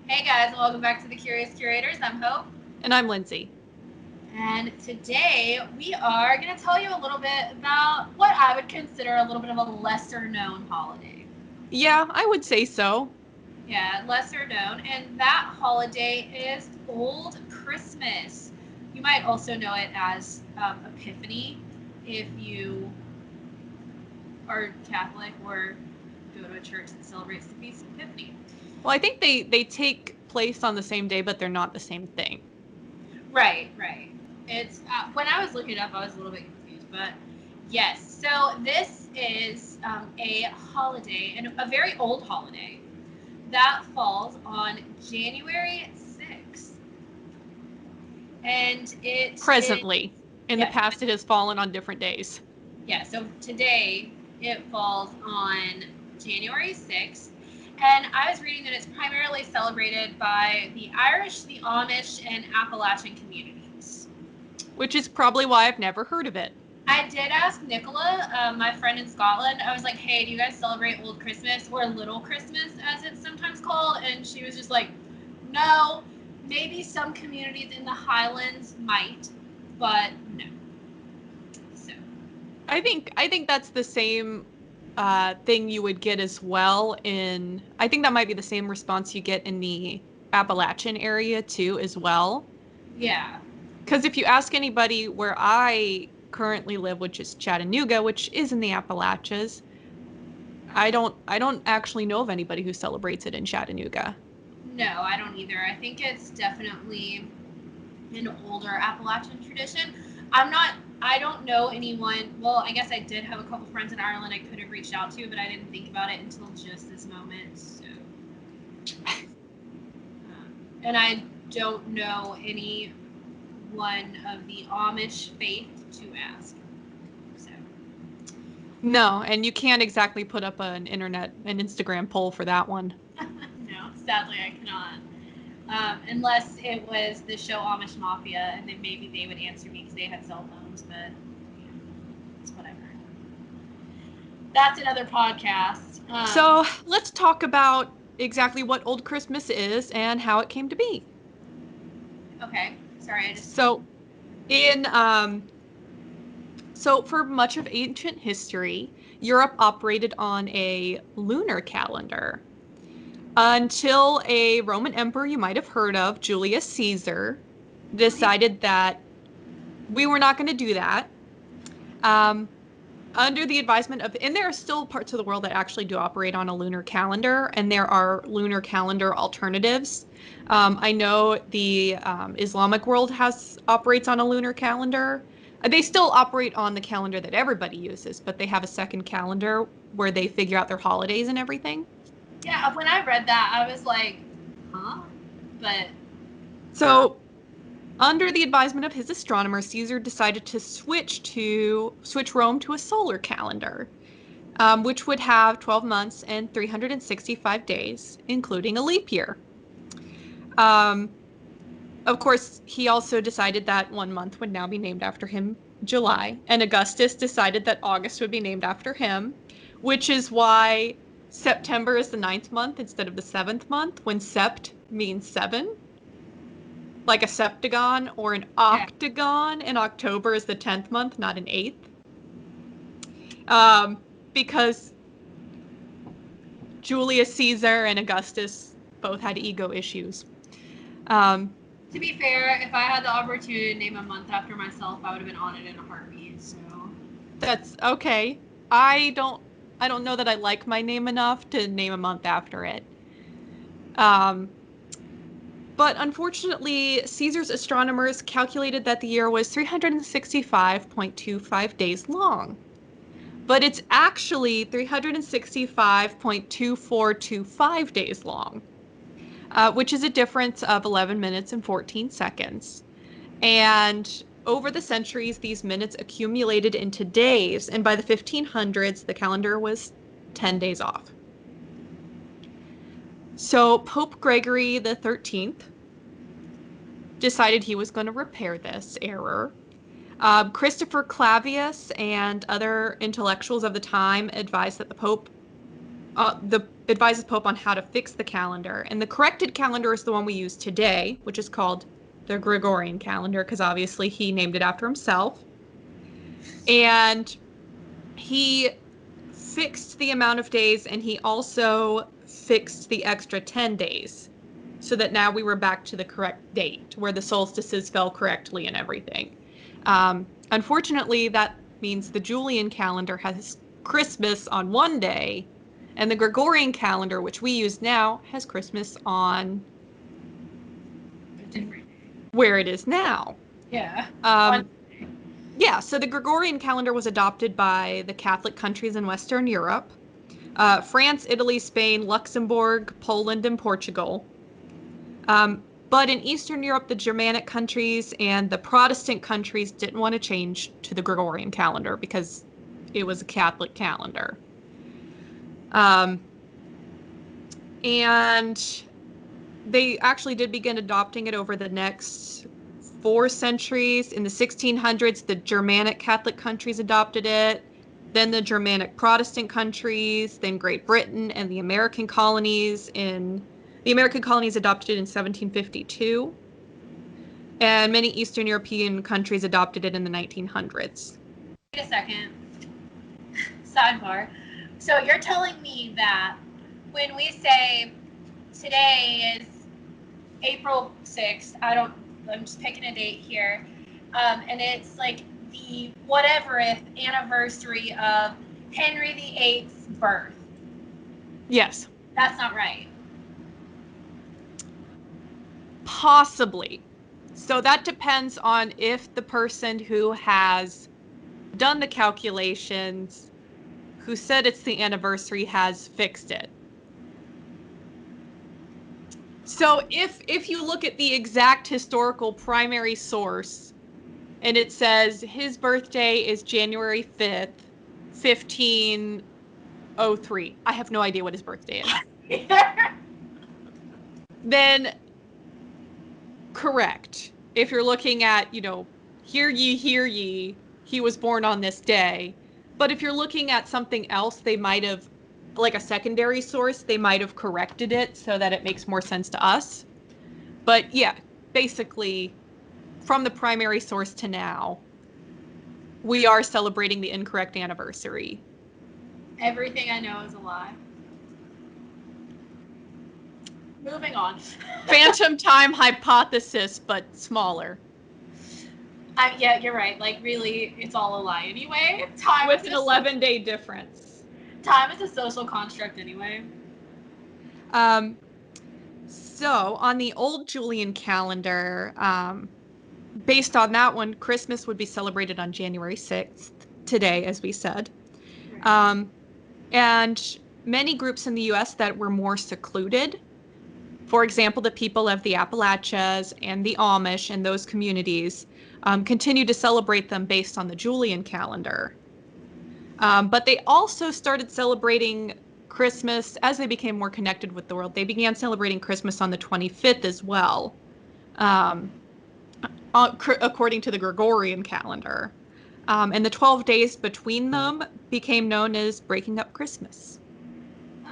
Hey guys, welcome back to the Curious Curators. I'm Hope. And I'm Lindsay. And today we are going to tell you a little bit about what I would consider a little bit of a lesser known holiday. Yeah, I would say so. Yeah, lesser known. And that holiday is Old Christmas. You might also know it as Epiphany if you are Catholic or go to a church that celebrates the Feast of Epiphany. Well, I think they take place on the same day, but they're not the same thing. Right, right. It's when I was looking it up, I was a little bit confused, but yes. So this is a holiday, and a very old holiday that falls on January 6th, and it is Presently. In the yeah, past, it has fallen on different days. yeah. So today it falls on January 6th. And I was reading that it's primarily celebrated by the Irish, the Amish, and Appalachian communities. Which is probably why I've never heard of it. I did ask Nicola, my friend in Scotland. I was like, "Hey, do you guys celebrate Old Christmas or Little Christmas, as it's sometimes called?" And she was just like, "No. Maybe some communities in the Highlands might, but no." So I think that's the same thing you would get as well in. I think that might be the same response you get in the Appalachian area too, as well. yeah, Because if you ask anybody where I currently live, which is Chattanooga, which is in the Appalachians, I don't actually know of anybody who celebrates it in Chattanooga. no, I don't either. I think it's definitely an older Appalachian tradition. I'm not. I don't know anyone. Well, I guess I did have a couple friends in Ireland I could have reached out to, but I didn't think about it until just this moment. So and I don't know any one of the Amish faith to ask. So, No, and you can't exactly put up an Instagram poll for that one. no, sadly I cannot. Unless it was the show Amish Mafia, and then maybe they would answer me because they had cell phones, but yeah, it's whatever. That's another podcast. So let's talk about exactly what Old Christmas is and how it came to be. Okay, sorry, I just. So in so for much of ancient history, Europe operated on a lunar calendar until a Roman emperor you might have heard of, Julius Caesar, decided that we were not going to do that. Um, Under the advisement of, and there are still parts of the world that actually do operate on a lunar calendar, and there are lunar calendar alternatives. I know the Islamic world has operates on a lunar calendar. They still operate on the calendar that everybody uses, but they have a second calendar where they figure out their holidays and everything. Yeah, when I read that, I was like, huh? But So, under the advisement of his astronomer, Caesar decided to switch Rome to a solar calendar, which would have 12 months and 365 days, including a leap year. Um, of course, he also decided that one month would now be named after him, July, and Augustus decided that August would be named after him, which is why September is the ninth month instead of the seventh month, when sept means seven, like a septagon or an yeah, octagon, and October is the 10th month, not an eighth. Because Julius Caesar and Augustus both had ego issues. Um, to be fair, if I had the opportunity to name a month after myself, I would have been on it in a heartbeat. So, that's okay. I don't I don't know that I like my name enough to name a month after it. Um, but unfortunately, Caesar's astronomers calculated that the year was 365.25 days long. But it's actually 365.2425 days long, which is a difference of 11 minutes and 14 seconds. And over the centuries, these minutes accumulated into days, and by the 1500s, the calendar was 10 days off. So Pope Gregory the 13th decided he was going to repair this error. Christopher Clavius and other intellectuals of the time advised that the advises Pope on how to fix the calendar. And the corrected calendar is the one we use today, which is called the Gregorian calendar, because obviously he named it after himself. And he fixed the amount of days, and he also fixed the extra 10 days so that now we were back to the correct date where the solstices fell correctly and everything. Unfortunately, that means the Julian calendar has Christmas on one day, and the Gregorian calendar, which we use now, has Christmas on where it is now. Yeah. Yeah, so the Gregorian calendar was adopted by the Catholic countries in Western Europe. France, Italy, Spain, Luxembourg, Poland, and Portugal. But in Eastern Europe, the Germanic countries and the Protestant countries didn't want to change to the Gregorian calendar because it was a Catholic calendar. And they actually did begin adopting it over the next 4 centuries. In the 1600s, the Germanic Catholic countries adopted it, then the Germanic Protestant countries, then Great Britain and the American colonies. The American colonies adopted it in 1752, and many Eastern European countries adopted it in the 1900s. Wait a second. Sidebar. So you're telling me that when we say today is April 6th, I'm just picking a date here, and it's like the whatever if anniversary of Henry VIII's birth. Yes. That's not right. Possibly. So that depends on if the person who has done the calculations, who said it's the anniversary, has fixed it. So if you look at the exact historical primary source and it says his birthday is January 5th, 1503. I have no idea what his birthday is. Then correct. If you're looking at, hear ye, he was born on this day. But if you're looking at something else, they might have, like a secondary source, they might have corrected it so that it makes more sense to us. But yeah, basically, from the primary source to now, we are celebrating the incorrect anniversary. Everything I know is a lie. Moving on. Phantom time hypothesis, but smaller. Yeah, you're right. Like, really, it's all a lie anyway. Time with an 11-day difference. Time is a social construct anyway. So on the old Julian calendar, based on that one, Christmas would be celebrated on January 6th, today, as we said. And many groups in the US that were more secluded, for example, the people of the Appalachians and the Amish and those communities, continue to celebrate them based on the Julian calendar. But they also started celebrating Christmas as they became more connected with the world. They began celebrating Christmas on the 25th as well, according to the Gregorian calendar. And the 12 days between them became known as breaking up Christmas.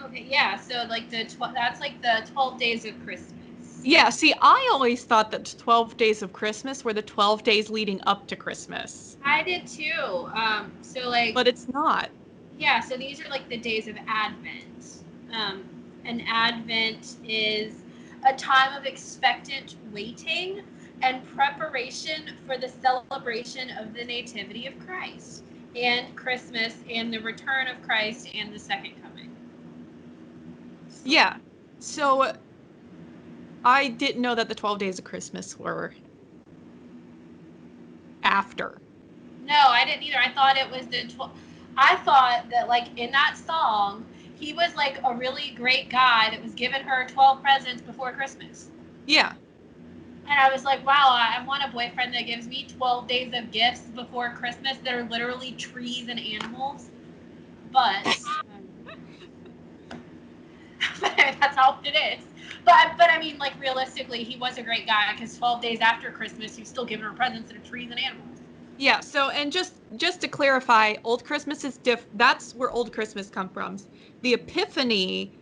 Okay, yeah. So like that's like the 12 days of Christmas. Yeah, see, I always thought that 12 days of Christmas were the 12 days leading up to Christmas. I did too. So like. But it's not. Yeah, so these are like the days of Advent. And Advent is a time of expectant waiting and preparation for the celebration of the Nativity of Christ, and Christmas and the return of Christ and the second coming. Yeah. So I didn't know that the 12 days of Christmas were after. No, I didn't either. I thought it was the 12. I thought that, like, in that song, he was like a really great guy that was giving her 12 presents before Christmas. Yeah. And I was like, wow, I want a boyfriend that gives me 12 days of gifts before Christmas that are literally trees and animals. But that's all it is. But I mean, like, realistically, he was a great guy because 12 days after Christmas, he's still giving her presents that are trees and animals. Yeah, so, and just to clarify, Old Christmas is that's where Old Christmas comes from. The Epiphany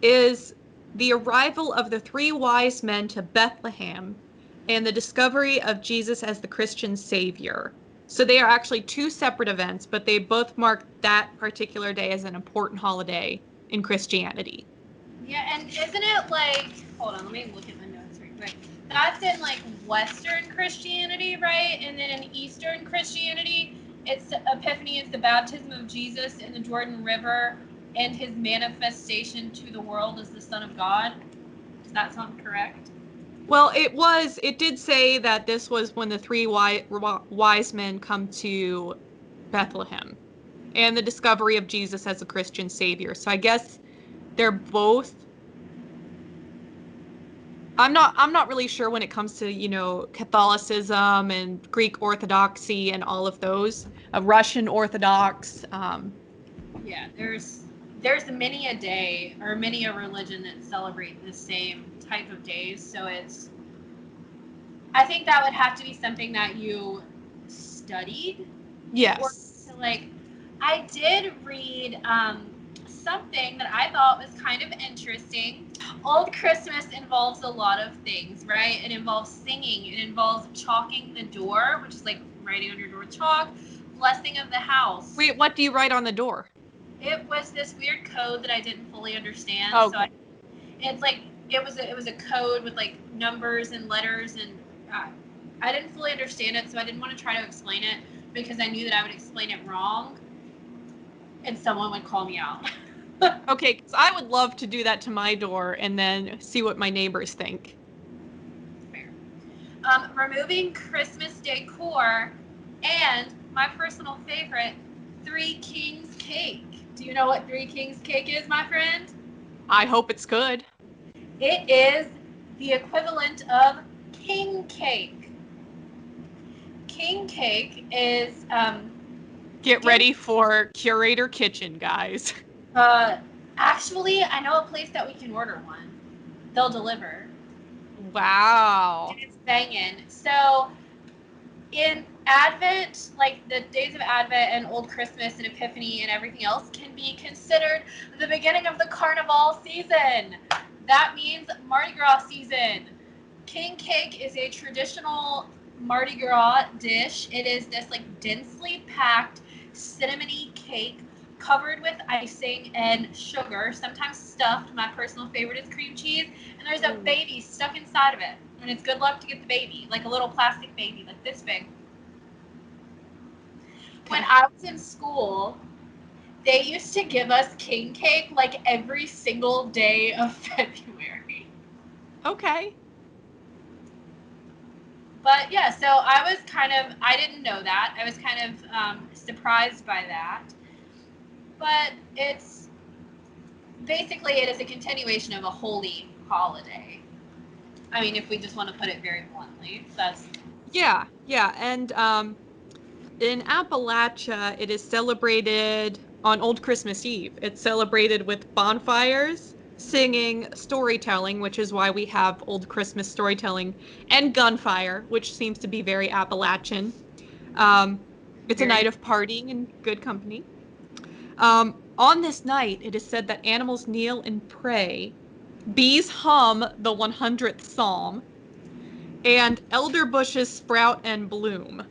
is the arrival of the three wise men to Bethlehem and the discovery of Jesus as the Christian savior. So they are actually two separate events, but they both mark that particular day as an important holiday in Christianity. Yeah, and isn't it like, hold on, let me look at my notes real quick. That's in like Western Christianity, right? And then in Eastern Christianity, it's Epiphany, it's the baptism of Jesus in the Jordan River and his manifestation to the world as the Son of God. Does that sound correct? Well, it did say that this was when the three wise men come to Bethlehem and the discovery of Jesus as a Christian savior. So I guess they're both I'm not really sure when it comes to, Catholicism and Greek Orthodoxy and all of those, Russian Orthodox. Yeah, there's many a day or many a religion that celebrate the same type of days. So it's I think that would have to be something that you studied or Yes. to like. I did read something that I thought was kind of interesting. Old Christmas involves a lot of things, right? It involves singing, it involves chalking the door, which is like writing on your door with chalk, blessing of the house. Wait, what do you write on the door? It was this weird code that I didn't fully understand, so Okay. it's like it was a code with like numbers and letters, and uh, I didn't fully understand it, so I didn't want to try to explain it because I knew that I would explain it wrong and someone would call me out. Okay, because I would love to do that to my door and then see what my neighbors think. Fair. Removing Christmas decor, and my personal favorite, Three Kings cake. Do you know what Three Kings cake is, my friend? I hope it's good. It is the equivalent of king cake. King cake is Get give ready for Curator Kitchen, guys. uh actually I know a place that we can order one. They'll deliver. And Wow. it's banging. So in Advent, like the days of Advent and Old Christmas and Epiphany and everything else can be considered the beginning of the Carnival season. That means Mardi Gras season. King cake is a traditional Mardi Gras dish. It is this like densely packed cinnamony cake covered with icing and sugar, sometimes stuffed. My personal favorite is cream cheese, and there's a Ooh, baby stuck inside of it. And it's good luck to get the baby, like a little plastic baby, like this big. When okay. I was in school, they used to give us king cake like every single day of February. Okay. But yeah, so I didn't know that. I was kind of surprised by that. But it's basically, it is a continuation of a holy holiday. I mean, if we just want to put it very bluntly, that's Yeah, yeah. And in Appalachia, it is celebrated on Old Christmas Eve. It's celebrated with bonfires, singing, storytelling, which is why we have Old Christmas storytelling, and gunfire, which seems to be very Appalachian. Um, it's a very. night of partying and good company. On this night, it is said that animals kneel and pray, bees hum the 100th psalm, and elder bushes sprout and bloom.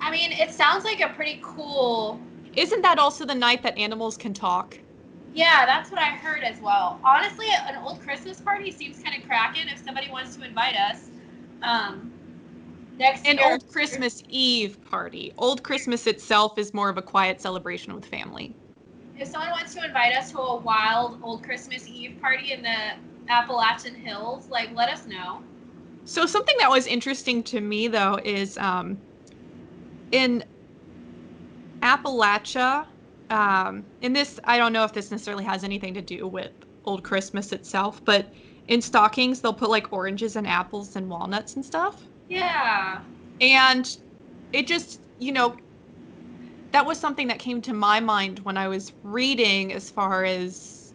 I mean, it sounds like a pretty cool. Isn't that also the night that animals can talk? Yeah, that's what I heard as well. Honestly, an old Christmas party seems kind of cracking. If somebody wants to invite us um, next An year, old Christmas Eve party. Old Christmas itself is more of a quiet celebration with family. if someone wants to invite us to a wild old Christmas Eve party in the Appalachian Hills, like let us know. So something that was interesting to me though is in Appalachia, in this, I don't know if this necessarily has anything to do with Old Christmas itself, but in stockings, they'll put like oranges and apples and walnuts and stuff. Yeah. And it just, that was something that came to my mind when I was reading as far as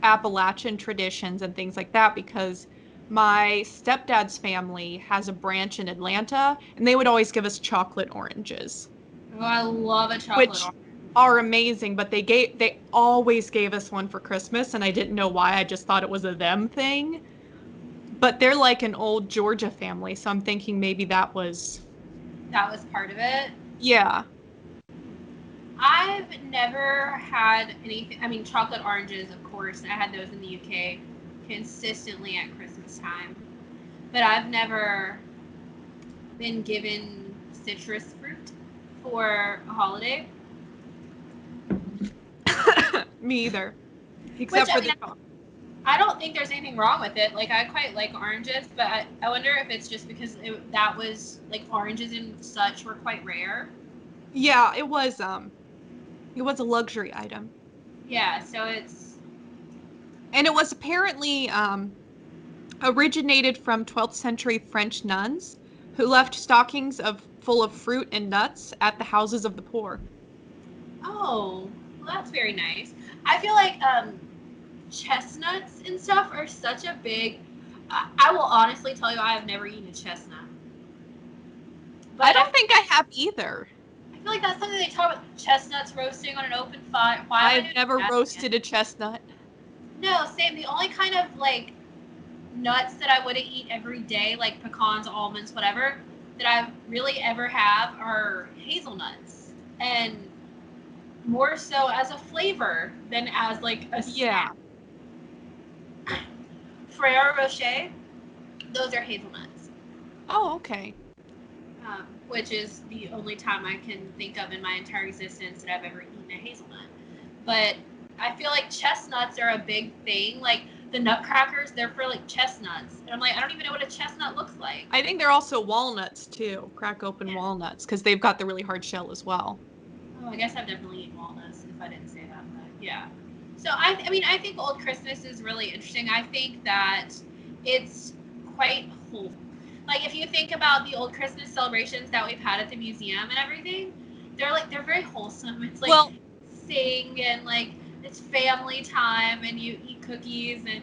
Appalachian traditions and things like that, because my stepdad's family has a branch in Atlanta, and they would always give us chocolate oranges, Oh, I love a chocolate which orange. are amazing, but they always gave us one for Christmas, and I didn't know why. I just thought it was a them thing. But they're like an old Georgia family, so I'm thinking maybe that was, That was part of it. yeah. I've never had anything. I mean, chocolate oranges, of course. I had those in the UK consistently at Christmas time. But I've never been given citrus fruit for a holiday. Me either, Which, except I for mean, the chocolate. I don't think there's anything wrong with it. Like, I quite like oranges, but I wonder if it's just because that was, like, oranges and such were quite rare. Yeah, it was a luxury item. Yeah, so it's. And it was apparently originated from 12th century French nuns who left stockings full of fruit and nuts at the houses of the poor. Oh, well, that's very nice. I feel like chestnuts and stuff are such a big. I will honestly tell you, I have never eaten a chestnut. But I don't think I have either. I feel like that's something they talk about chestnuts roasting on an open fire. Why am I I've doing never that again? roasted a chestnut. No, same. The only kind of like nuts that I wouldn't eat every day, like pecans, almonds, whatever, that I really ever have are hazelnuts. And more so as a flavor than as like a Yeah. snack. Ferrero Rocher, those are hazelnuts, Oh, okay. which is the only time I can think of in my entire existence that I've ever eaten a hazelnut. But I feel like chestnuts are a big thing. Like the nutcrackers, they're for like chestnuts. And I'm like, I don't even know what a chestnut looks like. I think they're also walnuts too. Crack open walnuts because they've got the really hard shell as well. Oh, I guess I've definitely eaten walnuts if I didn't say that, but yeah. So I mean, I think Old Christmas is really interesting. I think that it's quite wholesome. Like if you think about the old Christmas celebrations that we've had at the museum and everything, they're very wholesome. It's like Well, sing and like it's family time and you eat cookies and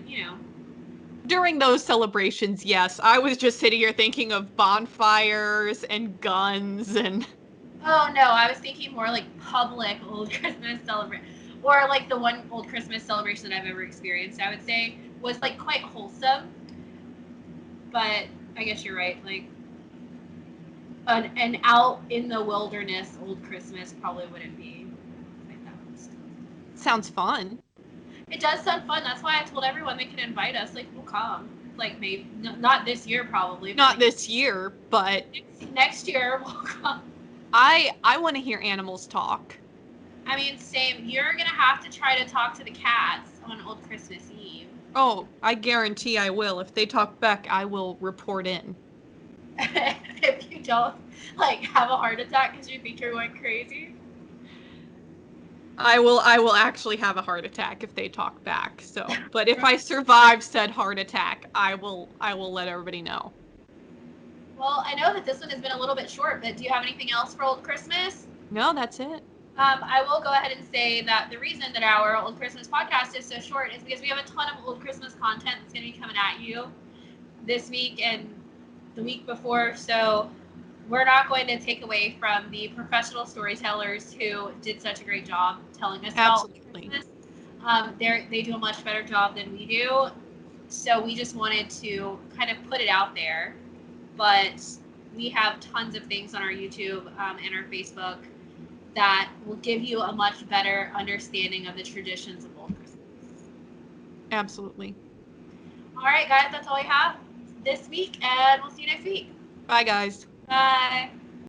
during those celebrations, yes, I was just sitting here thinking of bonfires and guns and Oh no, I was thinking more like public old Christmas celebration, or like the one old Christmas celebration that I've ever experienced. I would say was like quite wholesome, but I guess you're right. Like an out in the wilderness old Christmas probably wouldn't be like that. sounds fun. It does sound fun. That's why I told everyone they can invite us. Like we'll come. Like maybe not this year probably, but Not like this year, but next year we'll come. I want to hear animals talk. I mean, same. You're gonna have to try to talk to the cats on old Christmas Eve. Oh, I guarantee I will. If they talk back, I will report in. If you don't like have a heart attack because you think you're going crazy. I will actually have a heart attack if they talk back. So, but if I survive said heart attack, I will let everybody know. Well, I know that this one has been a little bit short, but do you have anything else for Old Christmas? No, that's it. I will go ahead and say that the reason that our Old Christmas podcast is so short is because we have a ton of Old Christmas content that's going to be coming at you this week and the week before. So we're not going to take away from the professional storytellers who did such a great job telling us about Absolutely. Christmas. They do a much better job than we do. So we just wanted to kind of put it out there. But we have tons of things on our YouTube and our Facebook that will give you a much better understanding of the traditions of old Christmas. Absolutely. All right, guys, that's all we have this week, and we'll see you next week. Bye, guys. Bye.